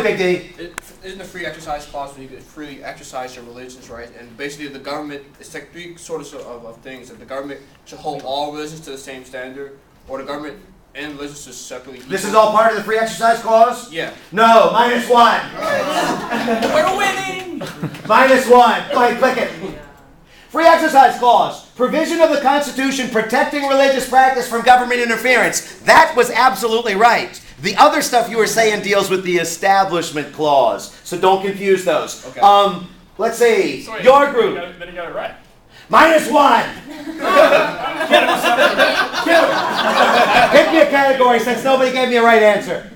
Big D. Isn't the free exercise clause when you can freely exercise your religions, right? And basically the government, it's like three sorts of things. That the government should hold all religions to the same standard, or the government and religions just separately. This is all part of the free exercise clause? Yeah. No, -1. We're winning! -1. Go ahead, click it. Free exercise clause. Provision of the Constitution protecting religious practice from government interference. That was absolutely right. The other stuff you were saying deals with the establishment clause. So don't confuse those. Okay. Let's see. So wait, Your group. Then you got it right. -1. Pick me a category since nobody gave me a right answer.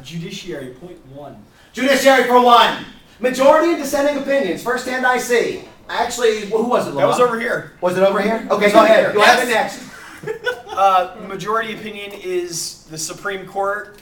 Judiciary, .1. Judiciary for 1. Majority and dissenting opinions. First hand I see. Actually, who was it, Lamont? That was over here. Was it over here? Okay, go ahead. Go ahead next. Majority opinion is the Supreme Court.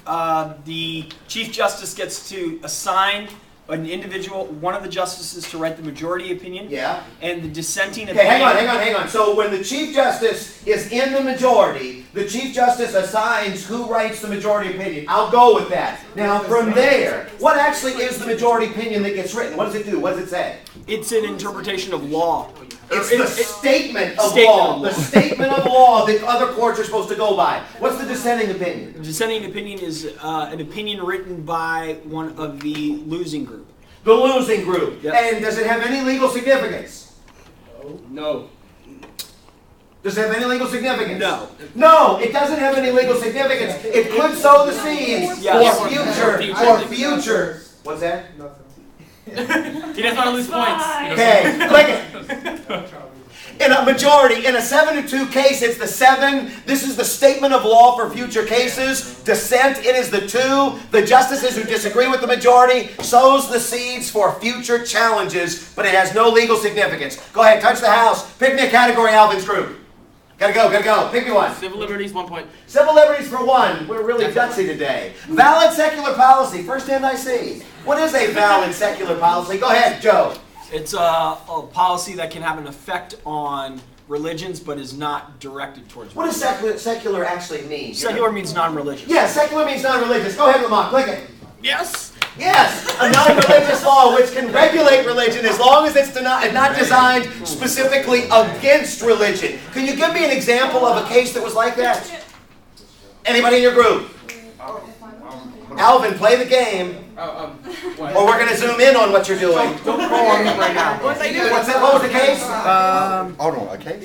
The Chief Justice gets to assign an individual, one of the justices, to write the majority opinion. Yeah. And the dissenting Okay, opinion. hang on. So when the Chief Justice is in the majority, the Chief Justice assigns who writes the majority opinion. I'll go with that. Now, from there, what actually is the majority opinion that gets written? What does it do? What does it say? It's an interpretation of law. It's the statement of law. The statement of law that other courts are supposed to go by. What's the dissenting opinion? The dissenting opinion is an opinion written by one of the losing group. The losing group. Yep. And does it have any legal significance? No. Does it have any legal significance? No. No, it doesn't have any legal significance. It could sow the seeds Yes. for future. What's that? He doesn't want to lose points. Okay, click it. In a majority, in a 7-2 case, it's the 7. This is the statement of law for future cases. Dissent, it is the 2. The justices who disagree with the majority sows the seeds for future challenges, but it has no legal significance. Go ahead, touch the house. Pick me a category, Alvin's group. Gotta go. Pick me one. Civil liberties, 1 point. Civil liberties for 1. We're really gutsy today. Valid secular policy. First hand I see. What is a valid secular policy? Go ahead, Joe. It's a policy that can have an effect on religions, but is not directed towards What does secular actually mean? Secular means non-religious. Yeah, secular means non-religious. Go ahead, Lamont. Click it. Yes. Yes, a non-religious law which can regulate religion as long as it's not designed specifically against religion. Can you give me an example of a case that was like that? Anybody in your group? Alvin, play the game. Or we're going to zoom in on what you're doing. Don't call on me right now. What's that? What was the case? Hold on, okay?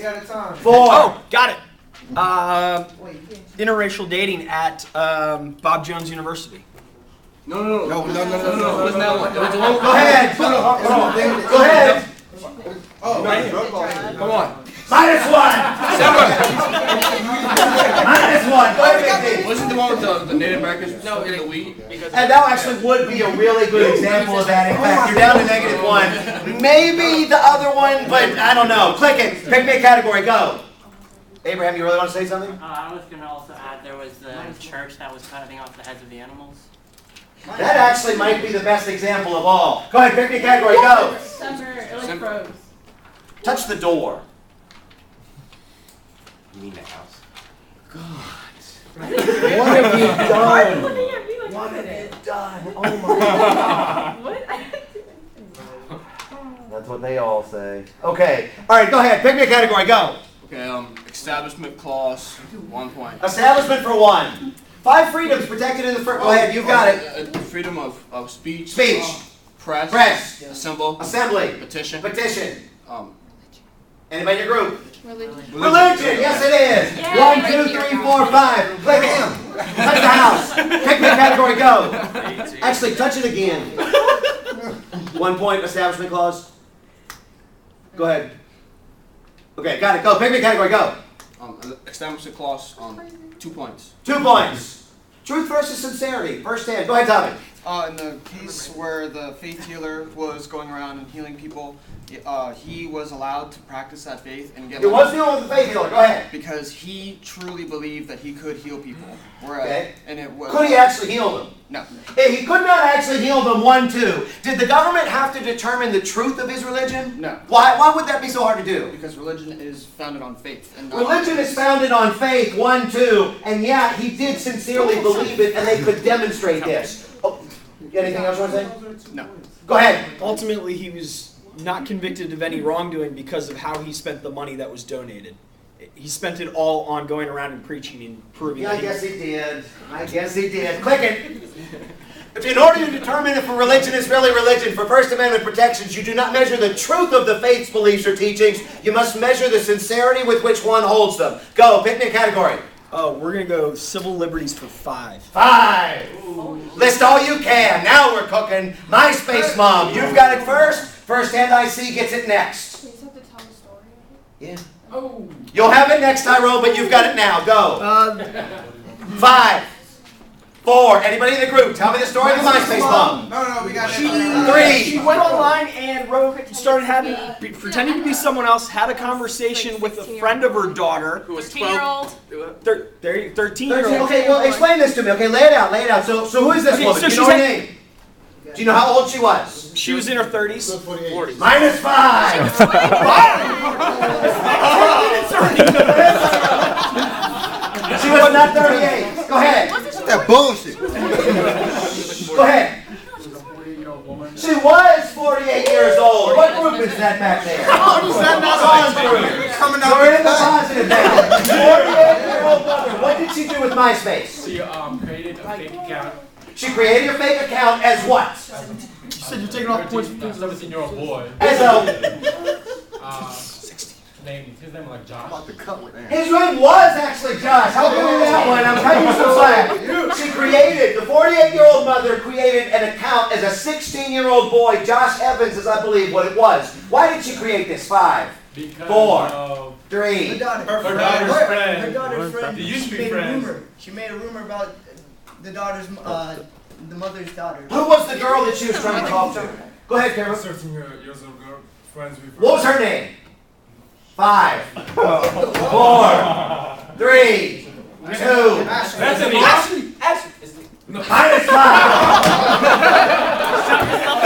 4. Oh, got it. Interracial dating at Bob Jones University. No. Wasn't that one? It was the one. Go ahead. Go ahead. Come on. -1. -1. Go ahead, Big D. Wasn't the one with the Native Americans? No, in the wheat. And that actually would be a really good example of that. In fact, you're down to -1. Maybe the other one, but I don't know. Click it. Pick me a category. Go. Abraham, you really want to say something? I was going to also add there was the church that was cutting off the heads of the animals. That actually might be the best example of all. Go ahead, pick me a category. Go. Summer, it was froze. Touch the door. You mean the house? What have you done? What have you done? Oh my God. What? That's what they all say. Okay. All right, go ahead. Pick me a category. Go. Okay, establishment clause, 1 point. Establishment for 1. 5 freedoms protected in the first. Go ahead, you've got it. Freedom of speech. Speech. Press. Assemble. Assembly. Petition. Petition. Anybody in your group? Religion. Yes, it is. Yay. 1, 2, 3, 4, 5. Click it. Touch the house. Pick me a category. Go. Actually, touch it again. 1 point. Establishment clause. Go ahead. Okay, got it. Go. Pick me a category. Go. Establishment clause, 2 points. 2 points. Truth versus sincerity. First hand. Go ahead, Tommy. In the case where the faith healer was going around and healing people, he was allowed to practice that faith and get. It was dealing with the faith healer. Go ahead. Because he truly believed that he could heal people. Whereas, Okay. and it was. Could he actually heal them? No. He could not actually heal them. 1, 2. Did the government have to determine the truth of his religion? No. Why would that be so hard to do? Because religion is founded on faith. And not Religion is founded on faith. 1, 2. And yeah, he did sincerely believe it, and they could demonstrate this. Oh, Anything else you want to say? No. Go ahead. Ultimately, he was not convicted of any wrongdoing because of how he spent the money that was donated. He spent it all on going around and preaching and proving Yeah, that I guess he did. I guess he did. Click it. In order to determine if a religion is really religion, for First Amendment protections, you do not measure the truth of the faith's beliefs or teachings. You must measure the sincerity with which one holds them. Go, pick me a category. Oh, we're going to go civil liberties for 5. 5. List all you can. Now we're cooking. MySpace Mom, you've got it first. First hand I see gets it next. We just have to tell the story. Yeah. Oh. You'll have it next, Tyrone, but you've got it now. Go. 5. 4. Anybody in the group, tell me the story of the MySpace Mom. No, we got it. 3. She went online and started pretending to be someone else, had a conversation with a friend of her daughter, Who was 13-year-old. 13-year-old. Okay, well, explain this to me. Okay, lay it out, lay it out. So who is this Okay, woman? so Do you know her name? Do you know how old she was? She was in her 30s. -40. -5. She was not 38. Go ahead. That bullshit. Go ahead. She was 48 years old. What group is that back there? How does that not Gone group. coming out You're in the the back? positive now. 48-year-old mother. What did she do with MySpace? She created a fake account. She created a fake account as what? You said you're taking off points. 17-year-old boy. As a... His name was like Josh. About to cut with that. His name was actually Josh. How come in that one? I'm cutting you some slack. She created, the 48-year-old mother created an account as a 16-year-old boy, Josh Evans is I believe what it was. Why did she create this? 5, Because 4, of 3. her daughter's friend. Her daughter's friend. They used to be made a friends. rumor. She made a rumor about the daughter's, the mother's daughter. Who was the girl that she was trying to talk to? Go ahead, Carol. 13 years old girl, friends with her. What was her name? 5, 4, 3, 2. That's an -5.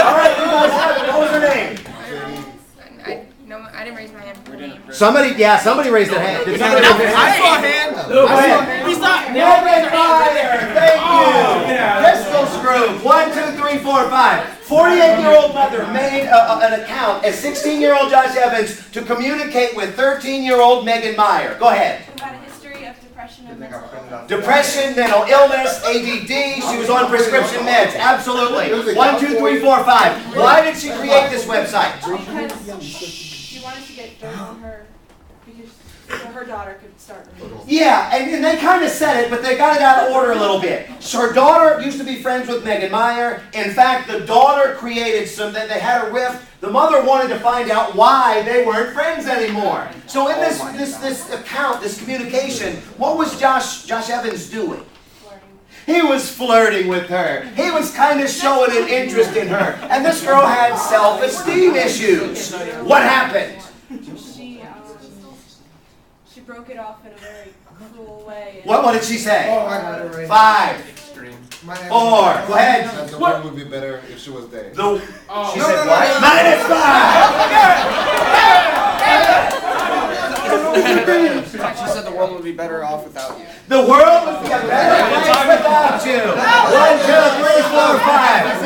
All right, you guys have it. What was her name? I didn't raise my hand for the name. Somebody raised their hand. Did somebody raise their hand? I saw a hand. Go ahead. Rapid fire. Thank you. Pistol Screw. 1, 2, 3, 4, 5. 48-year-old mother made an account as 16-year-old Josh Evans to communicate with 13-year-old Megan Meyer. Go ahead. About a history of depression and mental illness. Depression, mental illness, ADD. She was on prescription meds. Absolutely. 1, 2, 3, 4, 5. Why did she create this website? Because she wanted to get dirt on her because so her daughter could start removing. Yeah, and they kind of said it, but they got it out of order a little bit. So her daughter used to be friends with Megan Meyer. In fact, the daughter created they had a rift. The mother wanted to find out why they weren't friends anymore. So in this account, this communication, what was Josh Evans doing? He was flirting with her. He was kind of showing an interest in her. And this girl had self-esteem issues. What happened? She broke it off in a very cruel way. What did she say? Oh, I got it right. 5, 4, go ahead. That the world would be better if she was dead. She said what? She said the world would be better off without you. The world would be a better place without you. 1, 2, 3, 4, 5.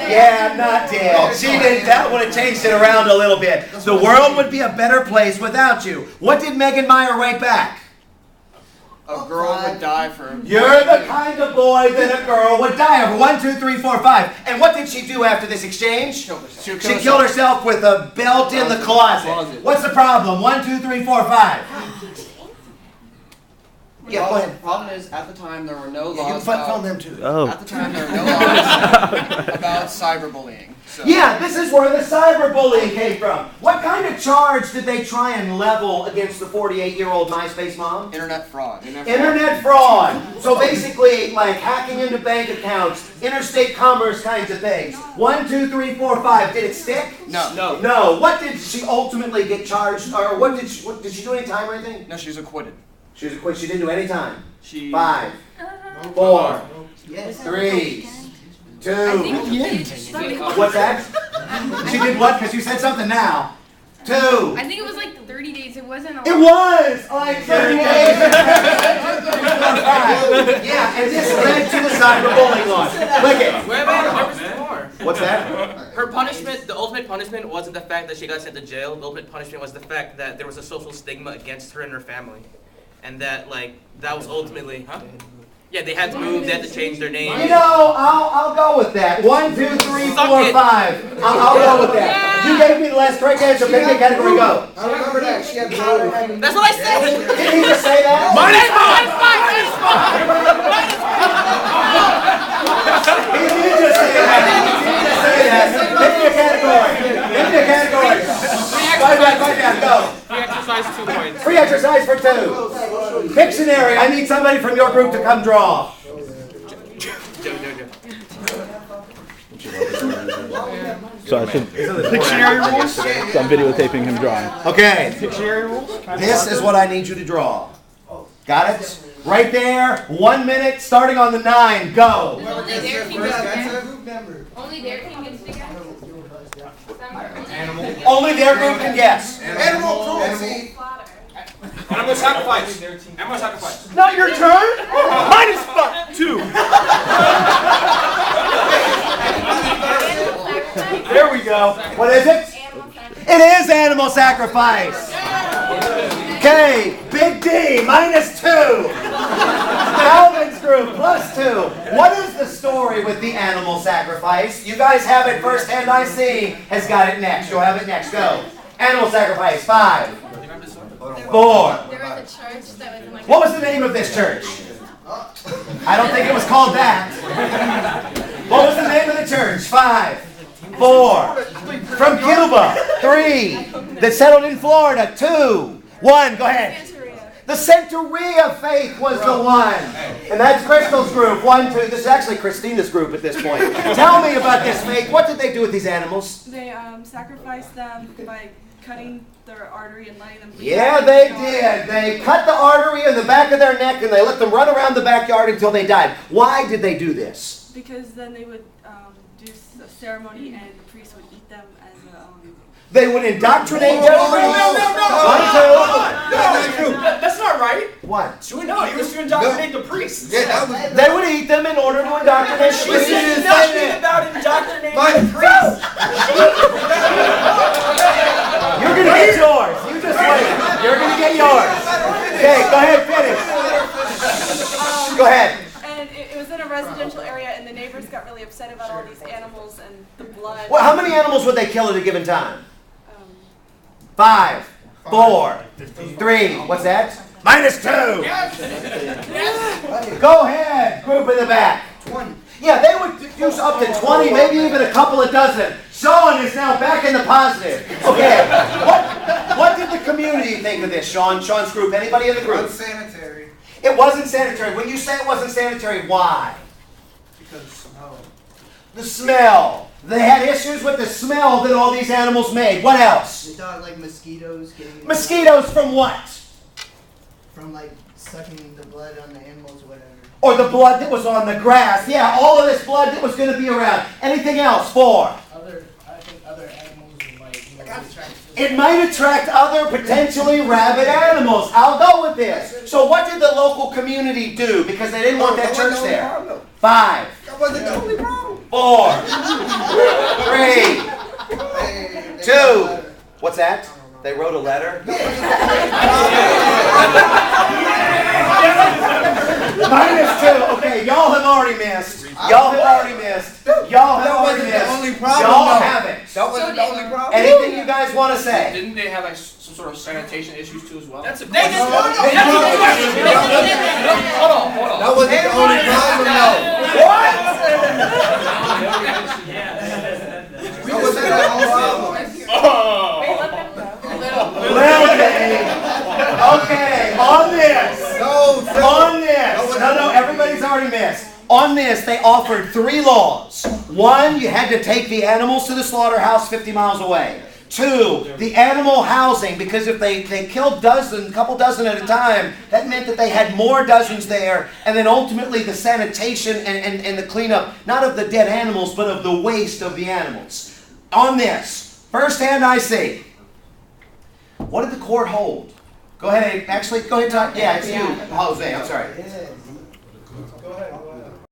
Yeah, not dead. She didn't. That would have changed it around a little bit. The world would be a better place without you. What did Megan Meyer write back? A girl would die for. You're the kind of boy that a girl would die over. 1, 2, 3, 4, 5. And what did she do after this exchange? She killed herself with a belt in the closet. What's the problem? 1, 2, 3, 4, 5. Yeah, go ahead. The problem is, at the time, there were no Yeah, you laws phone about, them too. at the time, there were no laws about cyberbullying. So. Yeah, this is where the cyberbullying came from. What kind of charge did they try and level against the 48-year-old MySpace mom? Internet fraud. Internet fraud. So basically, like hacking into bank accounts, interstate commerce kinds of things. 1, 2, 3, 4, 5. Did it stick? No. No. What did she ultimately get charged? Or did she do any time or anything? No, she was acquitted. She was acquitted. She didn't do any time. She. 5, 4, Yes. 3, 2. What's What's that? She did what? Because you said something now. 2. I think it was like 30 days. It wasn't a lot. It was like 30 days. Yeah, and this led to the cyberbullying law. Click it. Wait, there was more. What's that? Her punishment, the ultimate punishment wasn't the fact that she got sent to jail. The ultimate punishment was the fact that there was a social stigma against her and her family. And that, like, that was ultimately, Yeah, they had to move, they had to change their name. You know, I'll go with that. 1, 2, 3, 4, 5. I'll go with that. You gave me the last correct answer. Pick a category, go. I remember that. She had blue. That's what I said! Did he just say that? He did just say that. He did just say that. Pick me a category. Pick me a category. Fight back, go. Free exercise, 2 points. Free exercise for 2. Pictionary. I need somebody from your group to come draw. So I should Pictionary rules? So I'm videotaping him drawing. Okay. Dictionary rules? This is what I need you to draw. Got it? Right there. 1 minute, starting on the 9. Go. Only their team gets to guess. member. Only their team gets to guess. Only their group can guess. Animal cruelty. Slaughter. Animal sacrifice. Animal sacrifice. Not your turn? -2. There we go. What is it? It is animal sacrifice. Okay, Big D, -2. Alvin's group, +2. What is the story with the animal sacrifice? You guys have it firsthand, I see. Has got it next. You'll have it next. Go. Animal sacrifice, 5, 4. There was a church that was in like. What was the name of this church? I don't think it was called that. What was the name of the church? 5, 4. From Cuba. 3. That settled in Florida. 2, 1. Go ahead. The Santeria faith was the one. And that's Crystal's group. 1, 2. This is actually Christina's group at this point. Tell me about this faith. What did they do with these animals? They sacrificed them by cutting their artery and letting them. Yeah, they did. They cut the artery in the back of their neck and they let them run around the backyard until they died. Why did they do this? Because then they would do a ceremony and the priest would eat them as a. They would indoctrinate their priests. No. 1, 2. That's not right. What? No, he was to indoctrinate the priests. Yeah, that was. They would eat them in order to indoctrinate the She priests. said nothing about indoctrinating the priests. You're going to get yours. You just wait. You're going to get yours. Okay, go ahead, finish. Go ahead. And it was in a residential area, and the neighbors got really upset about all these animals and the blood. Well, how many animals would they kill at a given time? 5, 4, 3. What's that? -2. Go ahead, group in the back. 20. Yeah, they would use up to 20, maybe even a couple of dozen. Sean is now back in the positive. Okay, what did the community think of this, Sean? Sean's group, anybody in the group? Unsanitary. It wasn't sanitary. When you say it wasn't sanitary, why? Because snow. The smell. They had issues with the smell that all these animals made. What else? They thought like mosquitoes getting. Mosquitoes from what? From like sucking the blood on the animals or whatever. Or the blood that was on the grass. Yeah, all of this blood that was going to be around. Anything else? 4. I think other animals might, It might attract other potentially rabid animals. I'll go with this. So what did the local community do? Because they didn't want that church there. 5, That wasn't the only problem. 4, 3, 2. What's that? They wrote a letter? -2. Okay, y'all have already missed. Y'all have already missed. Y'all have already missed. Y'all haven't. That wasn't the only problem. Anything you guys want to say? Didn't they have like some sort of sanitation issues too as well? That's a Hold on. That wasn't the only problem, though. What? That wasn't the only problem. Okay, on this. No, sir. On this. No, everybody's already missed. On this, they offered 3 laws. 1, you had to take the animals to the slaughterhouse 50 miles away. 2, the animal housing, because if they killed a couple dozen at a time, that meant that they had more dozens there, and then ultimately the sanitation and the cleanup, not of the dead animals, but of the waste of the animals. On this, firsthand I see. What did the court hold? Go ahead. Actually, go ahead. Talk. Yeah, it's you, Jose. I'm sorry. It is.